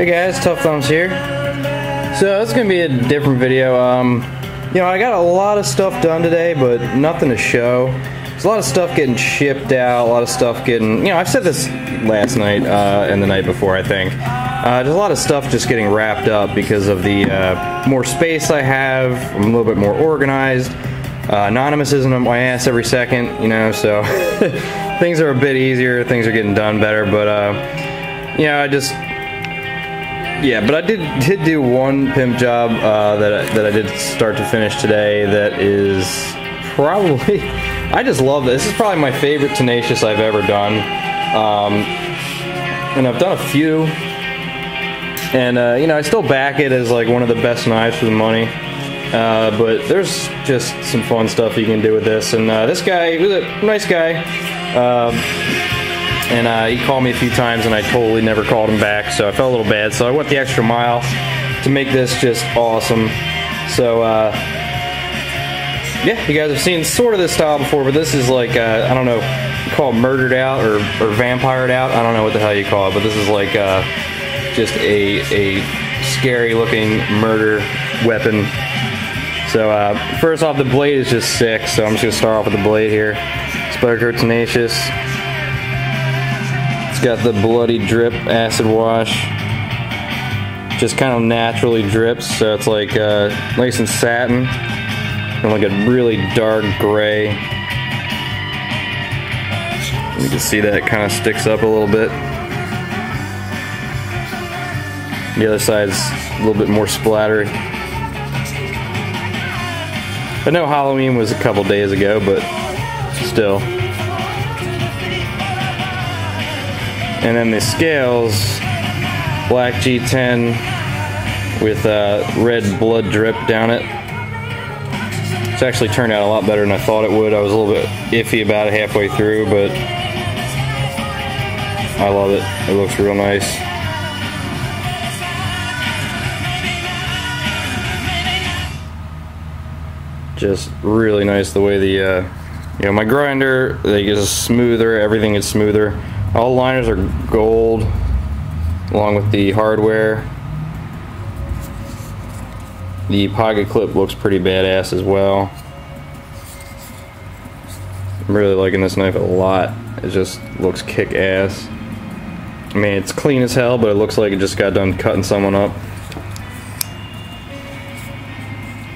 Hey guys, Tough Thumbs here. So it's gonna be a different video. You know, I got a lot of stuff done today, but nothing to show. There's a lot of stuff getting shipped out, a lot of stuff getting, you know, I've said this last night and the night before, I think. There's a lot of stuff just getting wrapped up because of the more space I have. I'm a little bit more organized. Anonymous isn't on my ass every second, you know, so things are a bit easier, things are getting done better, but yeah, but I did do one pimp job that I did start to finish today. That is probably, I just love this. This is probably my favorite Tenatious I've ever done, and I've done a few, and you know, I still back it as like one of the best knives for the money. But there's just some fun stuff you can do with this, and this guy was a nice guy. And he called me a few times and I totally never called him back, so I felt a little bad. So I went the extra mile to make this just awesome. So yeah, you guys have seen sort of this style before, but this is like, I don't know, you call it murdered out or vampired out. I don't know what the hell you call it, but this is like just a scary looking murder weapon. So first off, the blade is just sick, so I'm just going to start off with the blade here. Spyderco Tenatious. Got the bloody drip acid wash, just kind of naturally drips, so it's like nice and satin and like a really dark gray. You can see that it kind of sticks up a little bit. The other side's a little bit more splattery. I know Halloween was a couple days ago, but still. And then the scales, black G10 with red blood drip down it. It's actually turned out a lot better than I thought it would. I was a little bit iffy about it halfway through, but I love it. It looks real nice. Just really nice the way the, you know, my grinder, like, is smoother, everything is smoother. All liners are gold, along with the hardware. The pocket clip looks pretty badass as well. I'm really liking this knife a lot. It just looks kick-ass. I mean, it's clean as hell, but it looks like it just got done cutting someone up.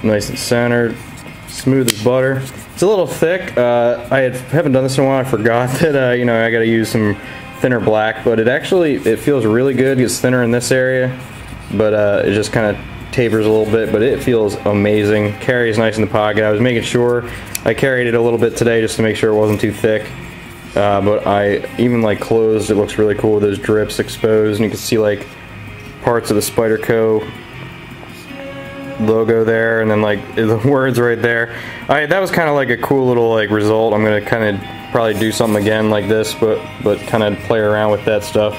Nice and centered, smooth as butter. It's a little thick. I haven't done this in a while. I forgot that you know, I got to use some thinner black, but it feels really good. It's thinner in this area, but it just kind of tapers a little bit. But it feels amazing. Carries nice in the pocket. I was making sure I carried it a little bit today just to make sure it wasn't too thick. But I even like closed. It looks really cool with those drips exposed, and you can see like parts of the Spyderco logo there, and then like the words right there. That was kind of like a cool little like result. I'm gonna kind of probably do something again like this, but kind of play around with that stuff.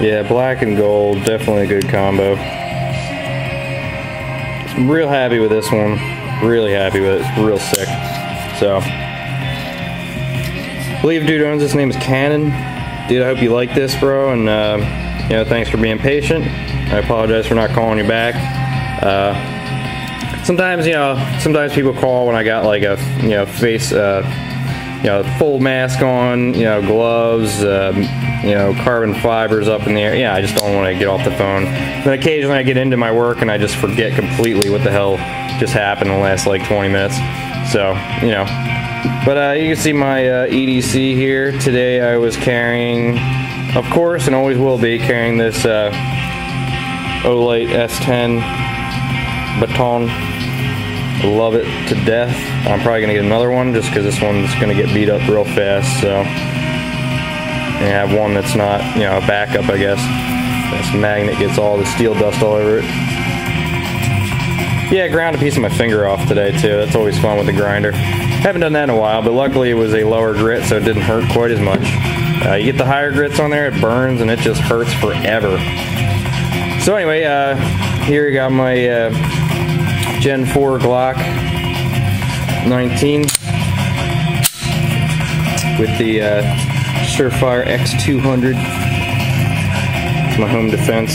Yeah, black and gold, definitely a good combo. I'm real happy with this one. Really happy with it. It's real sick. So, I believe dude owns this. His name is Cannon. Dude, I hope you like this, bro. And you know, thanks for being patient. I apologize for not calling you back. Sometimes, you know, people call when I got like a, you know, face, you know, full mask on, you know, gloves, you know, carbon fibers up in the air. Yeah, I just don't want to get off the phone. Then occasionally I get into my work and I just forget completely what the hell just happened in the last like 20 minutes. So, you know. But you can see my EDC here. Today I was carrying, of course, and always will be, carrying this Olight S10 baton. Love it to death. I'm probably going to get another one just because this one's going to get beat up real fast. So, and I have one that's not, you know, a backup, I guess. This magnet gets all the steel dust all over it. Yeah, I ground a piece of my finger off today too. That's always fun with the grinder. Haven't done that in a while, but luckily it was a lower grit, so it didn't hurt quite as much. You get the higher grits on there, it burns and it just hurts forever. So anyway, here you got my Gen 4 Glock 19 with the Surefire X200. It's my home defense.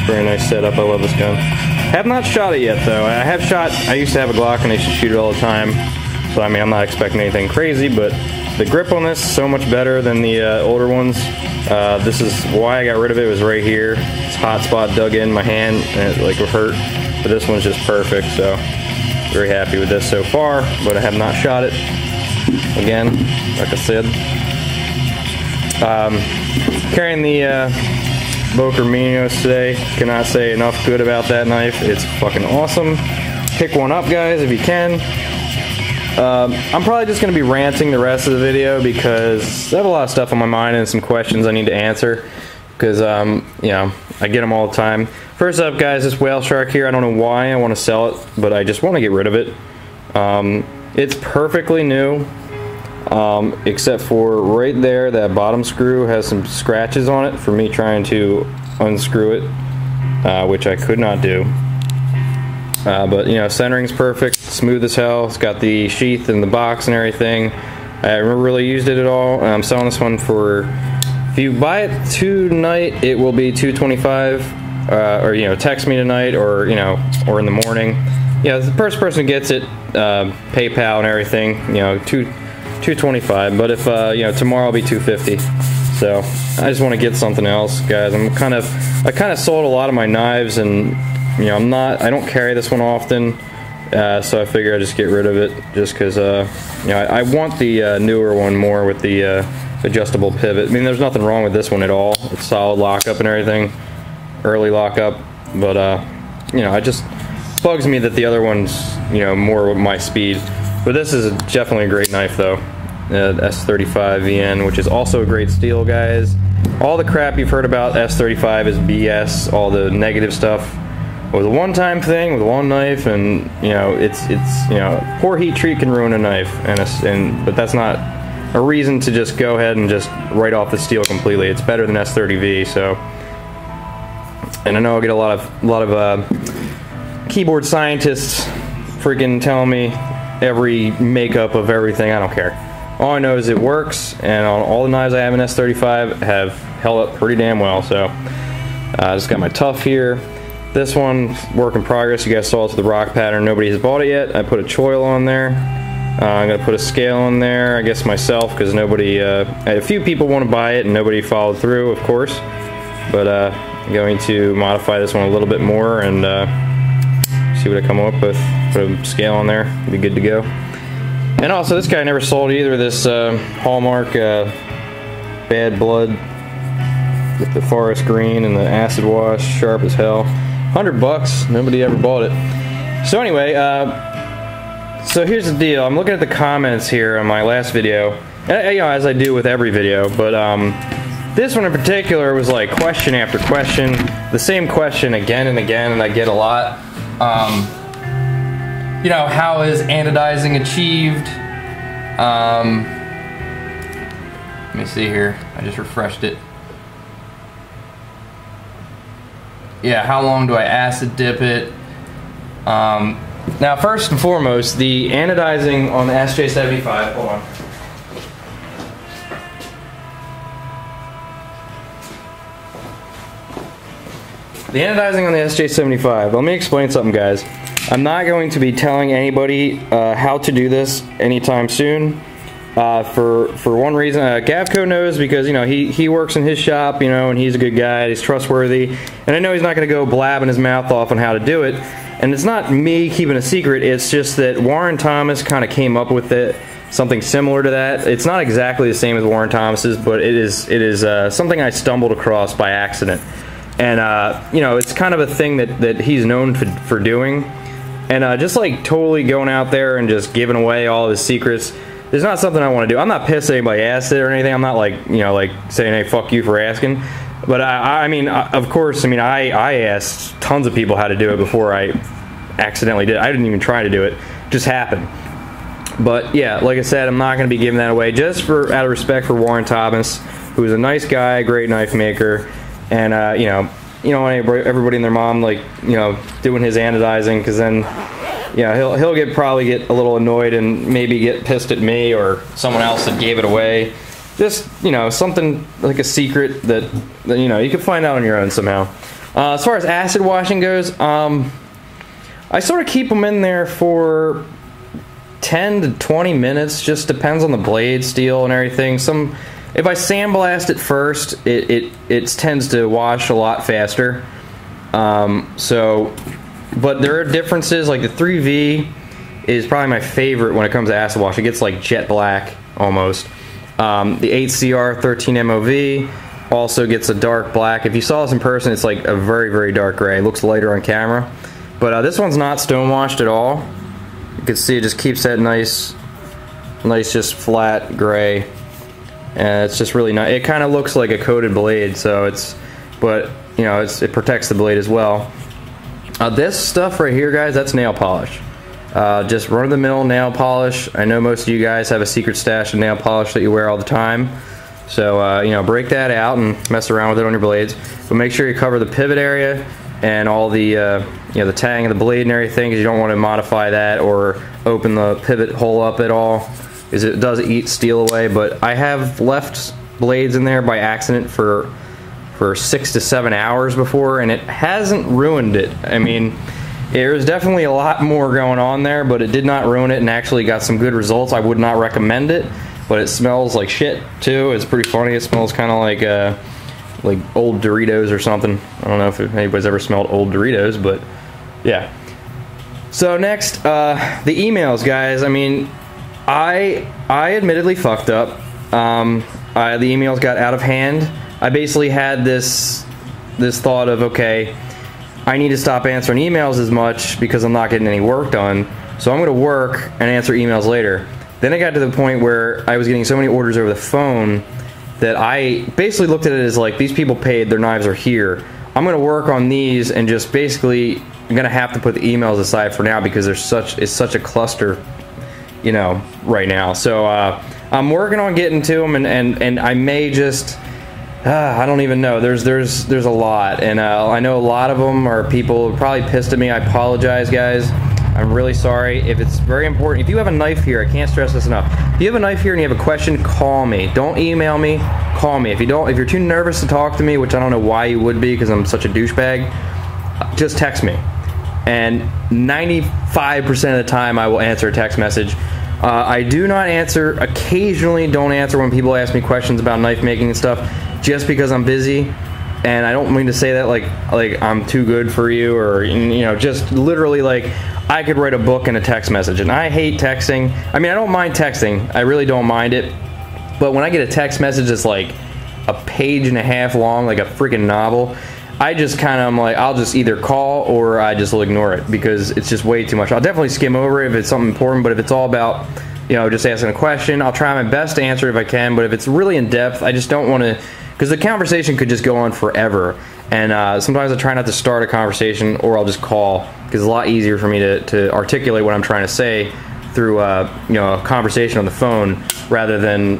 Very nice setup. I love this gun. Have not shot it yet though. I used to have a Glock and I used to shoot it all the time. So I mean, I'm not expecting anything crazy, but the grip on this is so much better than the older ones. This is why I got rid of it. It was right here. It's hot spot dug in my hand and it like would hurt. But this one's just perfect. So very happy with this so far. But I have not shot it. Again, like I said. Carrying the Boker Minos today. Cannot say enough good about that knife. It's fucking awesome. Pick one up, guys, if you can. I'm probably just going to be ranting the rest of the video because I have a lot of stuff on my mind and some questions I need to answer because, you know, I get them all the time. First up, guys, this whale shark here, I don't know why I want to sell it, but I just want to get rid of it. It's perfectly new, except for right there, that bottom screw has some scratches on it for me trying to unscrew it, which I could not do. But you know, centering's perfect, smooth as hell. It's got the sheath and the box and everything. I never really used it at all. I'm selling this one for, if you buy it tonight, it will be $225, or you know, text me tonight, or you know, or in the morning. You know, the first person who gets it, PayPal and everything, you know, $225. But if you know, tomorrow will be $250. So I just want to get something else, guys. I kind of sold a lot of my knives, and you know, I don't carry this one often, so I figure I just get rid of it just because, you know, I want the newer one more with the adjustable pivot. I mean, there's nothing wrong with this one at all. It's solid lockup and everything, early lockup, but you know, it just bugs me that the other one's, you know, more with my speed. But this is definitely a great knife though, S35 VN, which is also a great steel, guys. All the crap you've heard about S35 is BS. All the negative stuff was a one-time thing with one knife, and you know, it's you know, poor heat treat can ruin a knife, but that's not a reason to just go ahead and just write off the steel completely. It's better than S30V. So, and I know I get a lot of keyboard scientists freaking telling me every makeup of everything. I don't care. All I know is it works, and on all the knives I have in S35 have held up pretty damn well. So I just got my Tough here. This one, work in progress. You guys saw it's the rock pattern. Nobody has bought it yet. I put a choil on there. I'm going to put a scale on there, I guess myself, because nobody, a few people want to buy it and nobody followed through, of course. But I'm going to modify this one a little bit more and see what I come up with. Put a scale on there. Be good to go. And also, this guy never sold either. This Hallmark Bad Blood with the forest green and the acid wash, sharp as hell. $100, nobody ever bought it. So anyway, so here's the deal. I'm looking at the comments here on my last video, you know, as I do with every video, but this one in particular was like question after question, the same question again and again, and I get a lot. You know, how is anodizing achieved? Let me see here. I just refreshed it. Yeah, how long do I acid dip it? Now, first and foremost, the anodizing on the SJ75, hold on. The anodizing on the SJ75, let me explain something, guys. I'm not going to be telling anybody how to do this anytime soon. For one reason, Gavco knows, because he works in his shop, and he's a good guy, he's trustworthy, and I know he's not going to go blabbing his mouth off on how to do it. And it's not me keeping a secret, it's just that Warren Thomas kind of came up with it, something similar to that. It's not exactly the same as Warren Thomas's, but it is something I stumbled across by accident. And it's kind of a thing that he's known for doing. And just like totally going out there and just giving away all of his secrets, it's not something I want to do. I'm not pissed that anybody asked it or anything. I'm not like saying, hey, fuck you for asking. But I mean, of course, I asked tons of people how to do it before I accidentally did it. I didn't even try to do it. It just happened. But yeah, like I said, I'm not going to be giving that away, just out of respect for Warren Thomas, who's a nice guy, great knife maker, and everybody and their mom doing his anodizing, because then he'll probably get a little annoyed and maybe get pissed at me or someone else that gave it away. Just something like a secret that you can find out on your own somehow. As far as acid washing goes, I sort of keep them in there for 10 to 20 minutes. Just depends on the blade steel and everything. If I sandblast it first, it tends to wash a lot faster. But there are differences. Like the 3V is probably my favorite when it comes to acid wash. It gets like jet black almost. The 8CR 13 MOV also gets a dark black. If you saw this in person, it's like a very, very dark gray. It looks lighter on camera. But this one's not stonewashed at all. You can see it just keeps that nice just flat gray. And it's just really nice. It kind of looks like a coated blade, so it protects the blade as well. This stuff right here, guys, that's nail polish. Just run-of-the-mill nail polish. I know most of you guys have a secret stash of nail polish that you wear all the time. So, break that out and mess around with it on your blades. But make sure you cover the pivot area and all the, the tang of the blade and everything, because you don't want to modify that or open the pivot hole up at all, because it does eat steel away. But I have left blades in there by accident for 6 to 7 hours before, and it hasn't ruined it. I mean, there's definitely a lot more going on there, but it did not ruin it, and actually got some good results. I would not recommend it, but it smells like shit too. It's pretty funny. It smells kind of like old Doritos or something. I don't know if anybody's ever smelled old Doritos, but yeah. So next, the emails, guys. I mean, I admittedly fucked up. The emails got out of hand. I basically had this thought of, okay, I need to stop answering emails as much because I'm not getting any work done, so I'm going to work and answer emails later. Then I got to the point where I was getting so many orders over the phone that I basically looked at it as like, these people paid, their knives are here. I'm going to work on these, and just basically I'm going to have to put the emails aside for now, because it's such a cluster, right now. So I'm working on getting to them, and I may just... I don't even know. There's a lot, and I know a lot of them are people probably pissed at me. I apologize, guys. I'm really sorry. If it's very important, if you have a knife here, I can't stress this enough. If you have a knife here and you have a question, call me. Don't email me. Call me. If you're too nervous to talk to me, which I don't know why you would be, because I'm such a douchebag, just text me. And 95% of the time, I will answer a text message. I do not answer. Occasionally, don't answer when people ask me questions about knife making and stuff, just because I'm busy. And I don't mean to say that like I'm too good for you, or just literally like I could write a book in a text message, and I hate texting. I mean, I don't mind texting. I really don't mind it. But when I get a text message that's like a page and a half long, like a freaking novel, I just kind of am like, I'll just either call or I just will ignore it, because it's just way too much. I'll definitely skim over it if it's something important, but if it's all about, just asking a question, I'll try my best to answer it if I can. But if it's really in depth, I just don't want to, because the conversation could just go on forever. And sometimes I try not to start a conversation, or I'll just call, because it's a lot easier for me to articulate what I'm trying to say through a conversation on the phone, rather than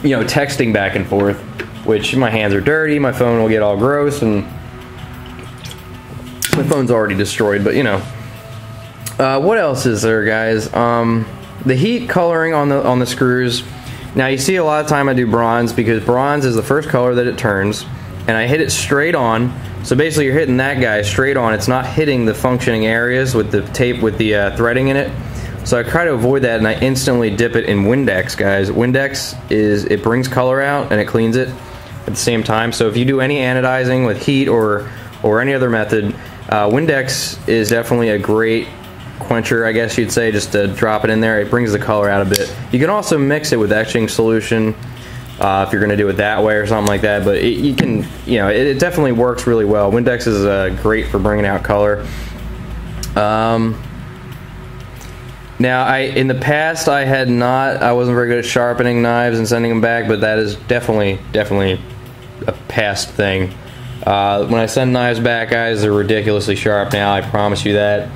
texting back and forth, which my hands are dirty, my phone will get all gross, and my phone's already destroyed. But what else is there, guys? The heat coloring on the screws. Now you see a lot of time I do bronze, because bronze is the first color that it turns, and I hit it straight on. So basically you're hitting that guy straight on. It's not hitting the functioning areas with the tape with the threading in it. So I try to avoid that, and I instantly dip it in Windex, guys. Windex it brings color out and it cleans it at the same time. So if you do any anodizing with heat or any other method, Windex is definitely a great quencher, I guess you'd say, just to drop it in there. It brings the color out a bit. You can also mix it with etching solution if you're going to do it that way or something like that, but it definitely works really well. Windex is great for bringing out color. Now, in the past, I wasn't very good at sharpening knives and sending them back, but that is definitely a past thing. When I send knives back, guys, they're ridiculously sharp now, I promise you that.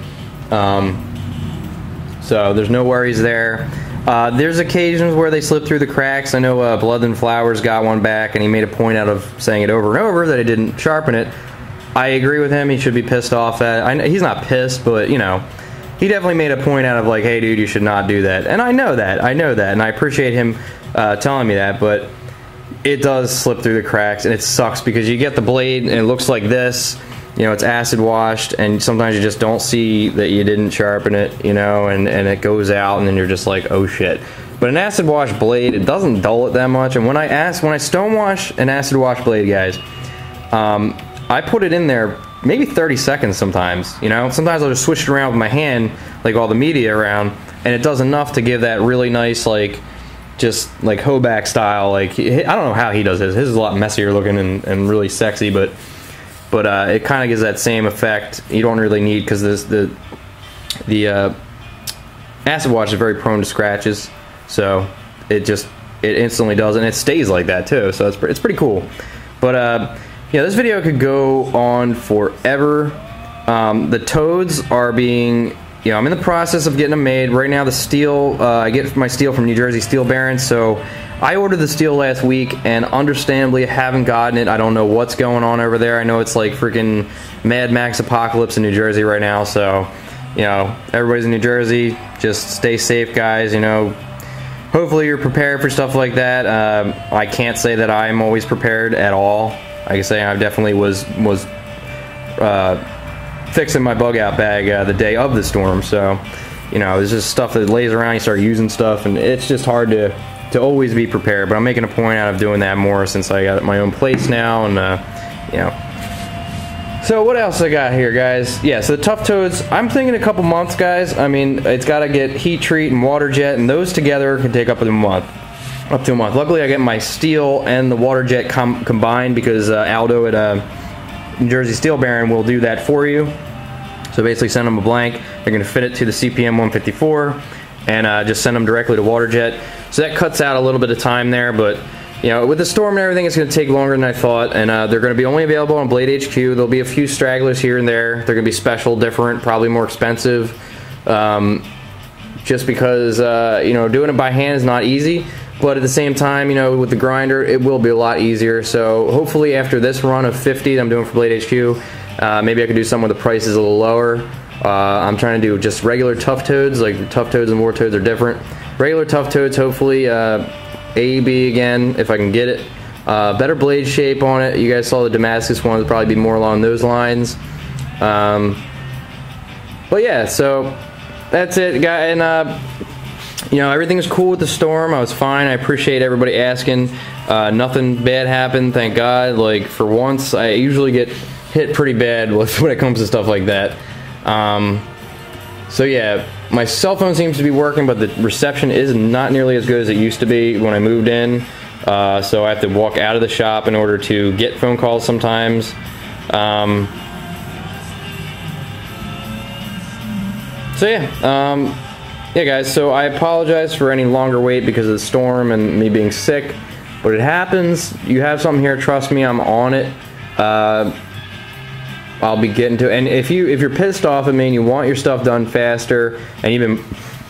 So there's no worries there. There's occasions where they slip through the cracks. I know Blood and Flowers got one back, and he made a point out of saying it over and over that he didn't sharpen it. I agree with him. He should be pissed off at. He's not pissed, but he definitely made a point out of like, hey, dude, you should not do that. And I know that, and I appreciate him telling me that. But it does slip through the cracks, and it sucks because you get the blade and it looks like this. It's acid washed, and sometimes you just don't see that you didn't sharpen it, and it goes out, and then you're just like, oh shit. But an acid wash blade, it doesn't dull it that much. And when I stone wash an acid wash blade, guys, I put it in there maybe 30 seconds sometimes. Sometimes I'll just switch it around with my hand, like all the media around, and it does enough to give that really nice, like, just like Hoback style. Like, I don't know how he does his. His is a lot messier looking and really sexy, but it kind of gives that same effect. You don't really need, because the acid wash is very prone to scratches, so it instantly does, and it stays like that too. So it's pretty cool. But this video could go on forever. The toads are being, I'm in the process of getting them made right now. The steel, I get my steel from New Jersey Steel Barons, so I ordered the steel last week, and understandably haven't gotten it. I don't know what's going on over there. I know it's like freaking Mad Max apocalypse in New Jersey right now, so everybody's in New Jersey, just stay safe, guys. Hopefully you're prepared for stuff like that. I can't say that I'm always prepared at all. Like I say, I definitely was fixing my bug out bag the day of the storm, so it's just stuff that lays around. You start using stuff, and it's just hard to always be prepared. But I'm making a point out of doing that more since I got my own place now, and So what else I got here, guys? Yeah, so the Tough Toads, I'm thinking a couple months, guys. I mean, it's got to get heat treat and water jet, and those together can take up to a month. Luckily, I get my steel and the water jet combined, because Aldo at New Jersey Steel Baron will do that for you. So basically, send them a blank. They're going to fit it to the CPM 154, and just send them directly to water jet. So that cuts out a little bit of time there, but with the storm and everything, it's going to take longer than I thought, and they're going to be only available on Blade HQ. There'll be a few stragglers here and there. They're going to be special, different, probably more expensive, just because doing it by hand is not easy. But at the same time, with the grinder, it will be a lot easier. So hopefully after this run of 50 that I'm doing for Blade HQ, maybe I could do some where the price is a little lower. I'm trying to do just regular Tough Toads. Like, Tough Toads and War Toads are different. Regular Tough Toads, hopefully A, B again, if I can get it. Better blade shape on it. You guys saw the Damascus one. It'll probably be more along those lines. But yeah, so that's it, guys. And everything's cool with the storm. I was fine. I appreciate everybody asking. Nothing bad happened, thank God. Like, for once, I usually get hit pretty bad when it comes to stuff like that. So yeah, my cell phone seems to be working, but the reception is not nearly as good as it used to be when I moved in. So I have to walk out of the shop in order to get phone calls sometimes. So yeah, yeah, guys, so I apologize for any longer wait because of the storm and me being sick, but it happens. You have something here, trust me, I'm on it. I'll be getting to it. And if you're pissed off at me and you want your stuff done faster and you've been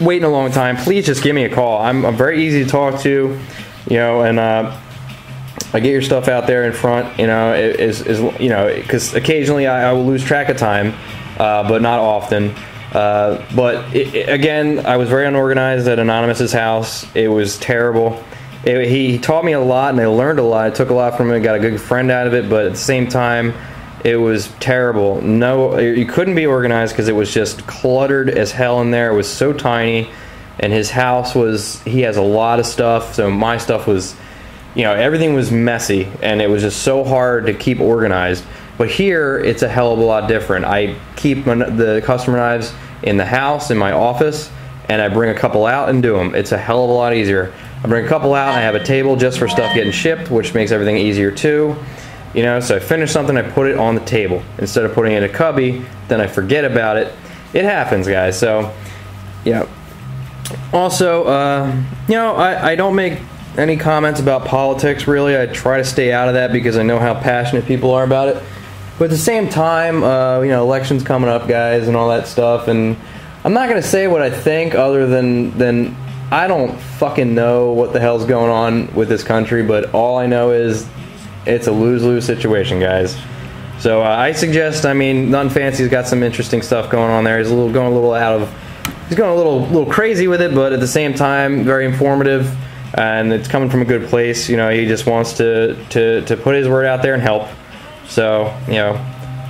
waiting a long time, please just give me a call. I'm very easy to talk to, and I get your stuff out there in front, because occasionally I will lose track of time, but not often. But again, I was very unorganized at Anonymous's house. It was terrible. He taught me a lot, and I learned a lot. I took a lot from him, got a good friend out of it, but at the same time, It was terrible. No, you couldn't be organized because it was just cluttered as hell in there. It was so tiny, and his house was, he has a lot of stuff, so my stuff was, you know, everything was messy, and it was just so hard to keep organized. But here, it's a hell of a lot different. I keep the customer knives in the house, in my office, and I bring a couple out and do them. It's a hell of a lot easier. I bring a couple out, and I have a table just for stuff getting shipped, which makes everything easier too. You know, so I finish something, I put it on the table. Instead of putting it in a cubby, then I forget about it. It happens, guys, so, yeah. Also, you know, I don't make any comments about politics, really. I try to stay out of that because I know how passionate people are about it. But at the same time, you know, elections coming up, guys, and all that stuff, and I'm not going to say what I think other than I don't fucking know what the hell's going on with this country, but all I know is it's a lose-lose situation, guys. So I suggest, I mean, Nothing Fancy's got some interesting stuff going on there. He's going a little crazy with it, but at the same time, very informative, and it's coming from a good place. You know, he just wants to put his word out there and help. So, you know,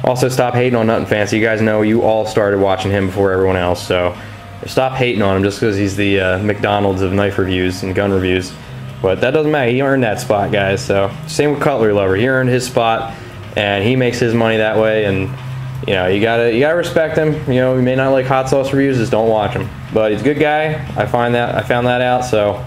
also stop hating on Nothing Fancy. You guys know you all started watching him before everyone else, so stop hating on him just because he's the McDonald's of knife reviews and gun reviews. But that doesn't matter. He earned that spot, guys. So same with Cutlery Lover. He earned his spot, and he makes his money that way. And you know, you gotta respect him. You know, you may not like hot sauce reviews, just don't watch him. But he's a good guy. I found that out. So